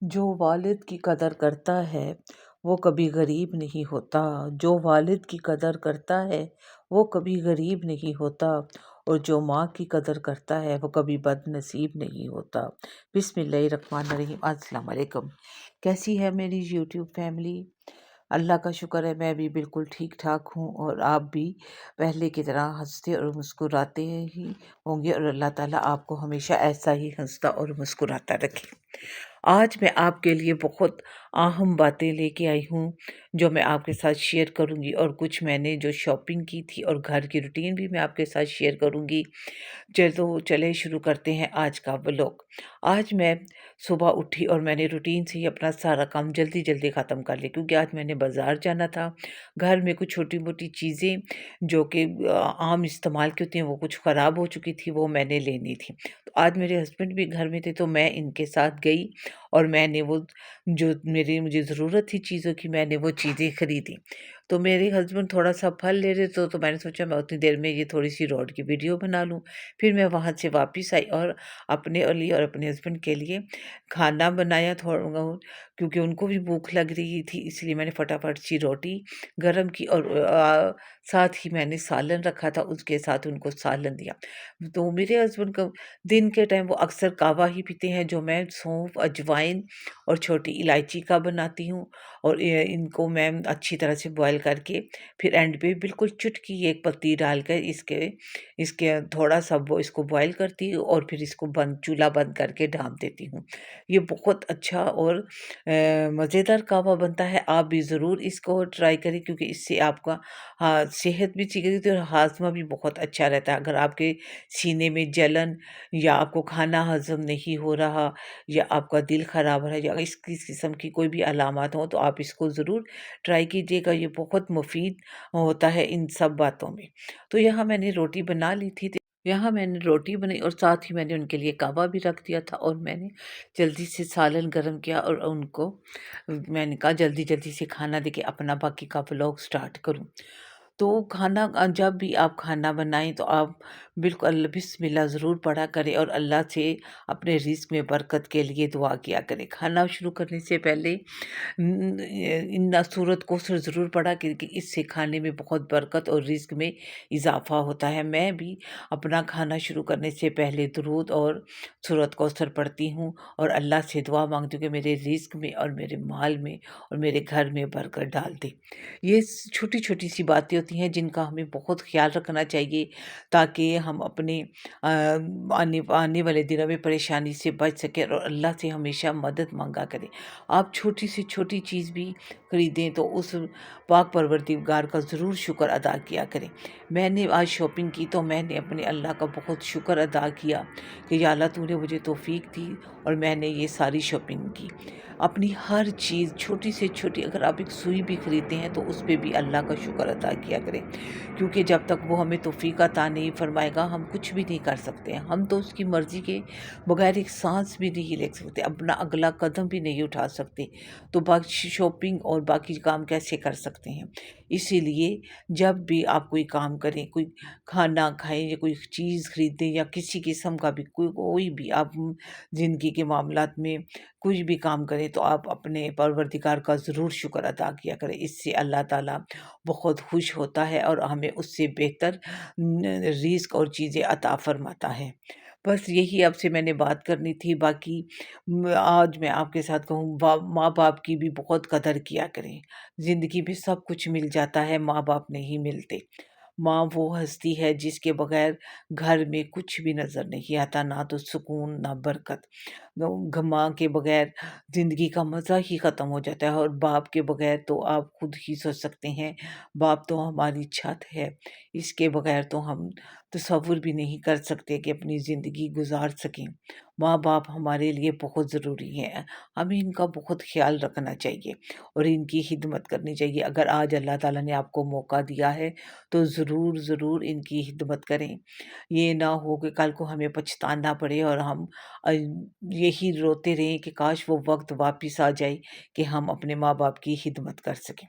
جو والد کی قدر کرتا ہے وہ کبھی غریب نہیں ہوتا۔ جو والد کی قدر کرتا ہے وہ کبھی غریب نہیں ہوتا، اور جو ماں کی قدر کرتا ہے وہ کبھی بد نصیب نہیں ہوتا۔ بسم اللہ الرحمن الرحیم۔ السلام علیکم۔ کیسی ہے میری یوٹیوب فیملی؟ اللہ کا شکر ہے میں بھی بالکل ٹھیک ٹھاک ہوں، اور آپ بھی پہلے کی طرح ہنستے اور مسکراتے ہی ہوں گے، اور اللہ تعالیٰ آپ کو ہمیشہ ایسا ہی ہنستا اور مسکراتا رکھے۔ آج میں آپ کے لیے بہت اہم باتیں لے کے آئی ہوں جو میں آپ کے ساتھ شیئر کروں گی، اور کچھ میں نے جو شاپنگ کی تھی اور گھر کی روٹین بھی میں آپ کے ساتھ شیئر کروں گی۔ چلے شروع کرتے ہیں آج کا ولاگ۔ آج میں صبح اٹھی اور میں نے روٹین سے ہی اپنا سارا کام جلدی جلدی ختم کر لیا، کیونکہ آج میں نے بازار جانا تھا۔ گھر میں کچھ چھوٹی موٹی چیزیں جو کہ عام استعمال کی ہوتی ہیں وہ کچھ خراب ہو چکی تھی، وہ میں نے لینی تھی۔ تو آج میرے ہسبینڈ بھی گھر میں تھے تو میں ان کے ساتھ گئی، اور میں نے وہ جو مجھے ضرورت تھی چیزوں کی، میں نے وہ چیزیں خریدی۔ تو میرے ہسبینڈ تھوڑا سا پھل لے رہے تو میں نے سوچا میں اتنی دیر میں یہ تھوڑی سی روڈ کی ویڈیو بنا لوں۔ پھر میں وہاں سے واپس آئی اور اپنے لیے اور اپنے ہسبینڈ کے لیے کھانا بنایا تھوڑا، کیونکہ ان کو بھی بھوک لگ رہی تھی، اس لیے میں نے فٹافٹ سی روٹی گرم کی، اور ساتھ ہی میں نے سالن رکھا تھا، اس کے ساتھ ان کو سالن دیا۔ تو میرے ہسبینڈ کا دن کے ٹائم وہ اکثر کہوہ ہی پیتے ہیں، جو میں سونف، اجوائن اور چھوٹی الائچی کا بناتی ہوں، اور ان کو میں اچھی طرح سے بوائل کر کے پھر اینڈ پہ بالکل چٹکی ایک پتی ڈال کر اس کے تھوڑا سا اس کو بوائل کرتی ہوں، اور پھر اس کو چولہا بند کر کے ڈھانپ دیتی ہوں۔ یہ بہت اچھا اور مزیدار کہوہ بنتا ہے، آپ بھی ضرور اس کو ٹرائی کریں، کیونکہ اس سے آپ کا صحت بھی ٹھیک رہتی ہے اور ہاضمہ بھی بہت اچھا رہتا ہے۔ اگر آپ کے سینے میں جلن، یا آپ کو کھانا ہضم نہیں ہو رہا، یا آپ کا دل خراب ہے، یا اس قسم کی کوئی بھی علامات ہوں، تو آپ اس کو ضرور ٹرائی کیجیے گا، یہ بہت مفید ہوتا ہے ان سب باتوں میں۔ تو یہاں میں نے روٹی بنا لی تھی، یہاں میں نے روٹی بنائی، اور ساتھ ہی میں نے ان کے لیے کعبہ بھی رکھ دیا تھا، اور میں نے جلدی سے سالن گرم کیا، اور ان کو میں نے کہا جلدی جلدی سے کھانا دے کے اپنا باقی کا ولاگ سٹارٹ کروں۔ تو کھانا جب بھی آپ کھانا بنائیں تو آپ بالکل بسم اللہ ضرور پڑھا کریں، اور اللہ سے اپنے رزق میں برکت کے لیے دعا کیا کریں۔ کھانا شروع کرنے سے پہلے ان سورت کو ضرور پڑھا کہ اس سے کھانے میں بہت برکت اور رزق میں اضافہ ہوتا ہے۔ میں بھی اپنا کھانا شروع کرنے سے پہلے درود اور سورت کوثر پڑھتی ہوں، اور اللہ سے دعا مانگتی ہوں کہ میرے رزق میں اور میرے مال میں اور میرے گھر میں برکت ڈال دے۔ یہ چھوٹی چھوٹی سی باتیں ہوتی ہیں جن کا ہمیں بہت خیال رکھنا چاہیے، تاکہ ہم اپنے آنے والے دنوں میں پریشانی سے بچ سکیں، اور اللہ سے ہمیشہ مدد مانگا کریں۔ آپ چھوٹی سے چھوٹی چیز بھی خریدیں تو اس پاک پروردگار کا ضرور شکر ادا کیا کریں۔ میں نے آج شاپنگ کی تو میں نے اپنے اللہ کا بہت شکر ادا کیا کہ یا اللہ تو نے مجھے توفیق دی اور میں نے یہ ساری شاپنگ کی۔ اپنی ہر چیز چھوٹی سے چھوٹی، اگر آپ ایک سوئی بھی خریدتے ہیں تو اس پہ بھی اللہ کا شکر ادا کیا کریں، کیونکہ جب تک وہ ہمیں توفیق عطا نہیں فرمائے گا ہم کچھ بھی نہیں کر سکتے ہیں۔ ہم تو اس کی مرضی کے بغیر ایک سانس بھی نہیں لے سکتے، اپنا اگلا قدم بھی نہیں اٹھا سکتے، تو باقی شاپنگ اور باقی کام کیسے کر سکتے ہیں؟ اسی لیے جب بھی آپ کوئی کام کریں، کوئی کھانا کھائیں یا کوئی چیز خریدیں یا کسی قسم کا بھی کوئی بھی آپ زندگی کے معاملات میں کچھ بھی کام کریں، تو آپ اپنے پروردگار کا ضرور شکر ادا کیا کریں۔ اس سے اللہ تعالیٰ بہت خوش ہوتا ہے اور ہمیں اس سے بہتر رزق اور چیزیں عطا فرماتا ہے۔ بس یہی آپ سے میں نے بات کرنی تھی۔ باقی آج میں آپ کے ساتھ کہوں، ماں باپ کی بھی بہت قدر کیا کریں۔ زندگی میں سب کچھ مل جاتا ہے، ماں باپ نہیں ملتے۔ ماں وہ ہستی ہے جس کے بغیر گھر میں کچھ بھی نظر نہیں آتا، نہ تو سکون نہ برکت۔ ماں کے بغیر زندگی کا مزہ ہی ختم ہو جاتا ہے، اور باپ کے بغیر تو آپ خود ہی سوچ سکتے ہیں، باپ تو ہماری چھت ہے، اس کے بغیر تو ہم تصور بھی نہیں کر سکتے کہ اپنی زندگی گزار سکیں۔ ماں باپ ہمارے لیے بہت ضروری ہیں، ہمیں ان کا بہت خیال رکھنا چاہیے اور ان کی خدمت کرنی چاہیے۔ اگر آج اللہ تعالیٰ نے آپ کو موقع دیا ہے تو ضرور ضرور ان کی خدمت کریں۔ یہ نہ ہو کہ کل کو ہمیں پچھتانا پڑے اور ہم یہی روتے رہیں کہ کاش وہ وقت واپس آ جائے کہ ہم اپنے ماں باپ کی خدمت کر سکیں۔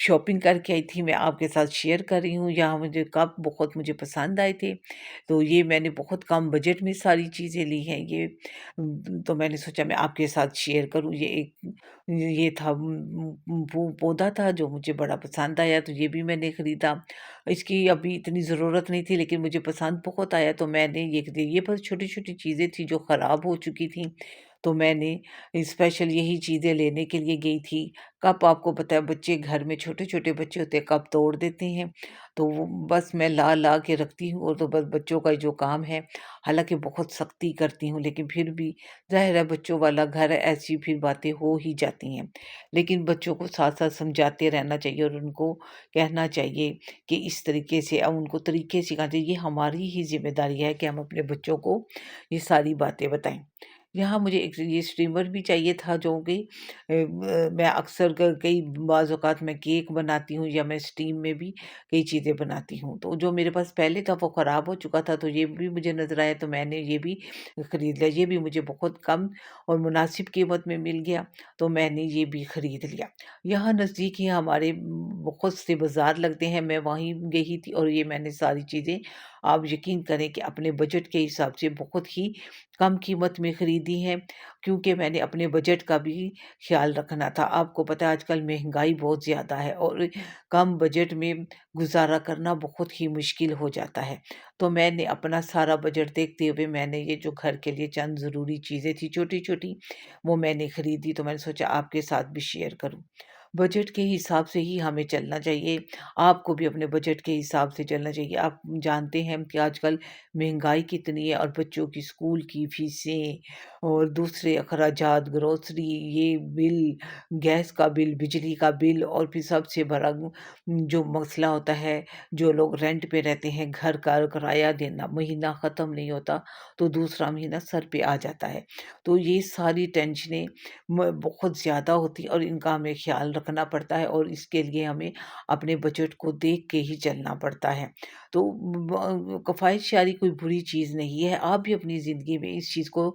شاپنگ کر کے آئی تھی میں آپ کے ساتھ شیئر کر رہی ہوں۔ یہاں مجھے کپ بہت مجھے پسند آئے تھے، تو یہ میں نے بہت کم بجٹ میں ساری چیزیں لی ہیں یہ، تو میں نے سوچا میں آپ کے ساتھ شیئر کروں۔ یہ تھا پودا تھا جو مجھے بڑا پسند آیا، تو یہ بھی میں نے خریدا۔ اس کی ابھی اتنی ضرورت نہیں تھی لیکن مجھے پسند بہت آیا، تو میں نے یہ بس چھوٹی چھوٹی چیزیں تھیں جو خراب ہو چکی تھیں، تو میں نے اسپیشل یہی چیزیں لینے کے لیے گئی تھی۔ کپ آپ کو پتہ ہے بچے گھر میں چھوٹے چھوٹے بچے ہوتے ہیں کپ توڑ دیتے ہیں، تو وہ بس میں لا لا کے رکھتی ہوں، اور تو بس بچوں کا جو کام ہے، حالانکہ بہت سختی کرتی ہوں لیکن پھر بھی ظاہر ہے بچوں والا گھر ہے، ایسی پھر باتیں ہو ہی جاتی ہیں، لیکن بچوں کو ساتھ ساتھ سمجھاتے رہنا چاہیے اور ان کو کہنا چاہیے کہ اس طریقے سے ان کو طریقے سکھانا چاہیے۔ یہ ہماری ہی ذمہ داری ہے کہ ہم اپنے بچوں کو یہ ساری باتیں بتائیں۔ یہاں مجھے ایک یہ اسٹریمر بھی چاہیے تھا جو کہ میں اکثر کئی بعض اوقات میں کیک بناتی ہوں یا میں اسٹیم میں بھی کئی چیزیں بناتی ہوں، تو جو میرے پاس پہلے تھا وہ خراب ہو چکا تھا، تو یہ بھی مجھے نظر آیا تو میں نے یہ بھی خرید لیا۔ یہ بھی مجھے بہت کم اور مناسب قیمت میں مل گیا، تو میں نے یہ بھی خرید لیا۔ یہاں نزدیک ہی ہمارے بہت سے بازار لگتے ہیں، میں وہیں گئی تھی اور یہ میں نے ساری چیزیں، آپ یقین کریں کہ اپنے بجٹ کے حساب سے بہت ہی کم قیمت میں خریدی ہیں، کیونکہ میں نے اپنے بجٹ کا بھی خیال رکھنا تھا۔ آپ کو پتہ ہے آج کل مہنگائی بہت زیادہ ہے اور کم بجٹ میں گزارا کرنا بہت ہی مشکل ہو جاتا ہے، تو میں نے اپنا سارا بجٹ دیکھتے ہوئے میں نے یہ جو گھر کے لیے چند ضروری چیزیں تھیں چھوٹی چھوٹی وہ میں نے خریدی، تو میں نے سوچا آپ کے ساتھ بھی شیئر کروں۔ بجٹ کے حساب سے ہی ہمیں چلنا چاہیے، آپ کو بھی اپنے بجٹ کے حساب سے چلنا چاہیے۔ آپ جانتے ہیں کہ آج کل مہنگائی کتنی ہے، اور بچوں کی اسکول کی فیسیں اور دوسرے اخراجات، گروسری، یہ بل، گیس کا بل، بجلی کا بل، اور پھر سب سے بڑا جو مسئلہ ہوتا ہے، جو لوگ رینٹ پہ رہتے ہیں، گھر کا کرایہ دینا مہینہ ختم نہیں ہوتا تو دوسرا مہینہ سر پہ آ جاتا ہے، تو یہ ساری ٹینشنیں بہت زیادہ ہوتی ہیں اور ان کا ہمیں خیال رکھنا پڑتا ہے، اور اس کے لیے ہمیں اپنے بجٹ کو دیکھ کے ہی چلنا پڑتا ہے۔ تو کفایت شعاری کوئی بری چیز نہیں ہے، آپ بھی اپنی زندگی میں اس چیز کو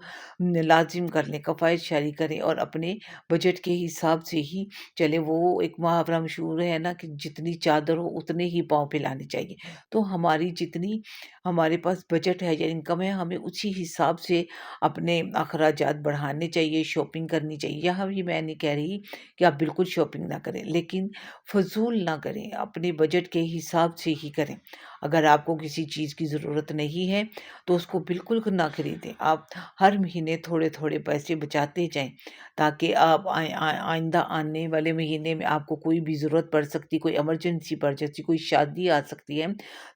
لازم کر لیں، کفایت شعاری کریں اور اپنے بجٹ کے حساب سے ہی چلیں۔ وہ ایک محاورہ مشہور ہے نا کہ جتنی چادر ہو اتنے ہی پاؤں پھیلانے چاہیے، تو ہماری جتنی ہمارے پاس بجٹ ہے یا انکم ہے ہمیں اسی حساب سے اپنے اخراجات بڑھانے چاہیے، شاپنگ کرنی چاہیے۔ یہاں بھی میں نہیں کہہ رہی کہ آپ بالکل شاپنگ نہ کریں، لیکن فضول نہ کریں، اپنے بجٹ کے حساب سے ہی کریں۔ اگر آپ کو کسی چیز کی ضرورت نہیں ہے تو اس کو بالکل نہ خریدیں، آپ ہر مہینے تھوڑے تھوڑے پیسے بچاتے جائیں، تاکہ آپ آئندہ آنے والے مہینے میں آپ کو کوئی بھی ضرورت پڑ سکتی، کوئی ایمرجنسی پڑ سکتی، کوئی شادی آ سکتی ہے،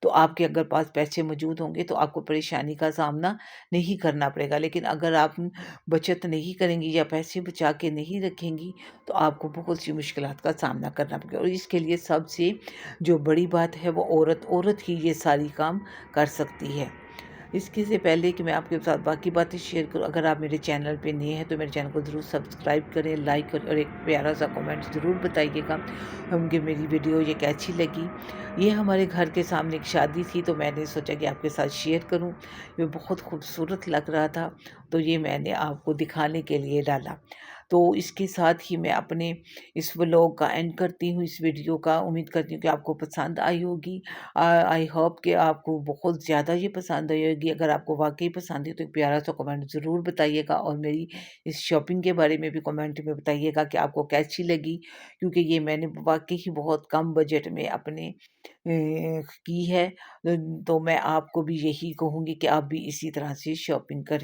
تو آپ کے اگر پاس پیسے موجود ہوں گے تو آپ کو پریشانی کا سامنا نہیں کرنا پڑے گا، لیکن اگر آپ بچت نہیں کریں گی یا پیسے بچا کے نہیں رکھیں گی تو آپ کو بہت سی مشکلات کا سامنا کرنا پڑے گا، اور اس کے لیے سب سے جو بڑی بات ہے وہ عورت ہی یہ ساری کام کر سکتی ہے۔ اس کے سے پہلے کہ میں آپ کے ساتھ باقی باتیں شیئر کروں، اگر آپ میرے چینل پہ نئے ہیں تو میرے چینل کو ضرور سبسکرائب کریں، لائک کریں اور ایک پیارا سا کمنٹ ضرور بتائیے گا کہ میری ویڈیو یہ کیسی لگی۔ یہ ہمارے گھر کے سامنے ایک شادی تھی تو میں نے سوچا کہ آپ کے ساتھ شیئر کروں، یہ بہت خوبصورت لگ رہا تھا تو یہ میں نے آپ کو دکھانے کے لیے ڈالا۔ تو اس کے ساتھ ہی میں اپنے اس ولاگ کا اینڈ کرتی ہوں، اس ویڈیو کا۔ امید کرتی ہوں کہ آپ کو پسند آئی ہوگی، آئی ہوپ کہ آپ کو بہت زیادہ یہ پسند آئی ہوگی۔ اگر آپ کو واقعی پسند ہے تو ایک پیارا سا کمنٹ ضرور بتائیے گا، اور میری اس شاپنگ کے بارے میں بھی کمنٹ میں بتائیے گا کہ آپ کو کیسی لگی، کیونکہ یہ میں نے واقعی ہی بہت کم بجٹ میں اپنے کی ہے، تو میں آپ کو بھی یہی کہوں گی کہ آپ بھی اسی طرح سے شاپنگ کریں۔